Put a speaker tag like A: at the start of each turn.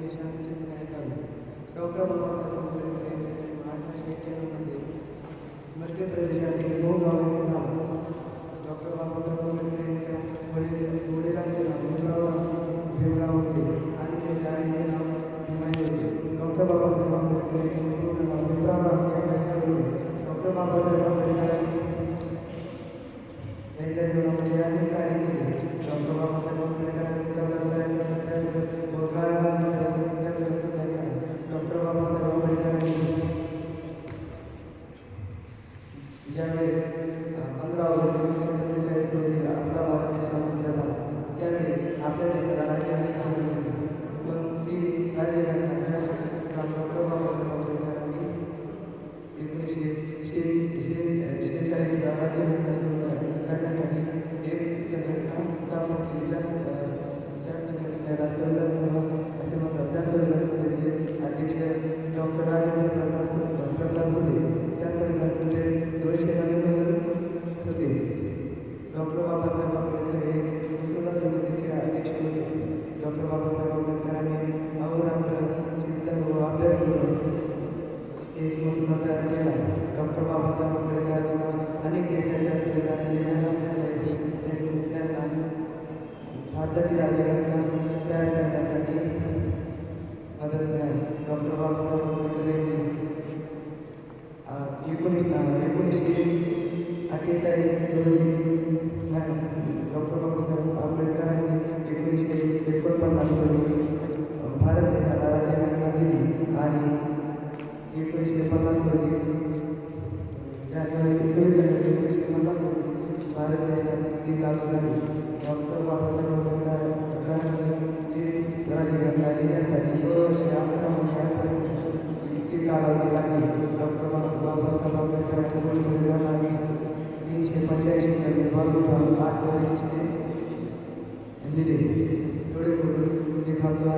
A: त्यांनी शांतचित्ताने ऐकावे. डॉक्टर बाबासाहेब आंबेडकर यांचे जन्म 1891 मध्ये मध्य प्रदेशातील गाव येथे झाला. डॉक्टर बाबासाहेब आंबेडकर यांच्या वडिलांचे नाव भीमराव होते आणि त्यांच्या आईचे नाव भीमाई होते. डॉक्टर बाबासाहेब आंबेडकर यांचे पूर्ण नाव भीमराव आंबेडकर होते. डॉक्टर बाबासाहेब आंबेडकर यांच्या जीवनामध्ये अनेक कार्य केले. डॉक्टर बाबासाहेब आंबेडकरांनी 14 जुलैचा सत्याग्रह व काळ्या सत्याग्रह सुद्धा केला. डॉक्टर बाबासाहेब आंबेडकरांनी ज्यावेळेस 15 ऑगस्ट 1947 रोजी आपला भारत देश स्वातंत्र्य झाला त्यावेळी आपल्या देशाला राज्यघटना हवी होती. मग ती राज्यघटना तयार करण्याचे काम डॉक्टर बाबासाहेब आंबेडकरांनी 1946 ला राज्यघटना सुरू करण्यासाठी एक संघटना स्थापन केली. त्या संघटनेला संविधान सभा असे म्हणतात. त्या संविधान सभेचे अध्यक्ष डॉक्टर राजेंद्र प्रसाद होते. त्या संविधान सभेत 209 मेंबर होते. डॉक्टर बाबासाहेब आंबेडकर हे मसुदा समितीचे अध्यक्ष होते. डॉक्टर बाबासाहेब आंबेडकरांनी अहोरात्र चिंतन व अभ्यास करून एक मसुदा तयार केला. डॉक्टर बाबासाहेब आंबेडकरांना अनेक देशाच्या संविधानाचे ज्ञान असल्यामुळे त्यांना भारताची राज्यघटना तयार करण्यासाठी मदत मिळाली. डॉक्टर बाबासाहेब आंबेडकर यांनी 1948 रोजी डॉक्टर बाबासाहेब आंबेडकरांनी 1949 रोजी भारत देशाला राज्यघटना दिली आणि 1950 रोजी जानेवारी 26 जानेवारी 1950 रोजी भारत देशात ती लागू झाली. डॉक्टर बाबासाहेब आंबेडकरांनी राज्यघटना लिहिण्यासाठी 2 वर्षे 11 महिने 18 दिवस इतकी कालावधी लागली. डॉक्टर बाबासाहेब आंबेडकरांनी संविधानाने 385 कलमे 22 भाग 8 परिशिष्टे लिहिले. एवढे बोलून मी थांबतो.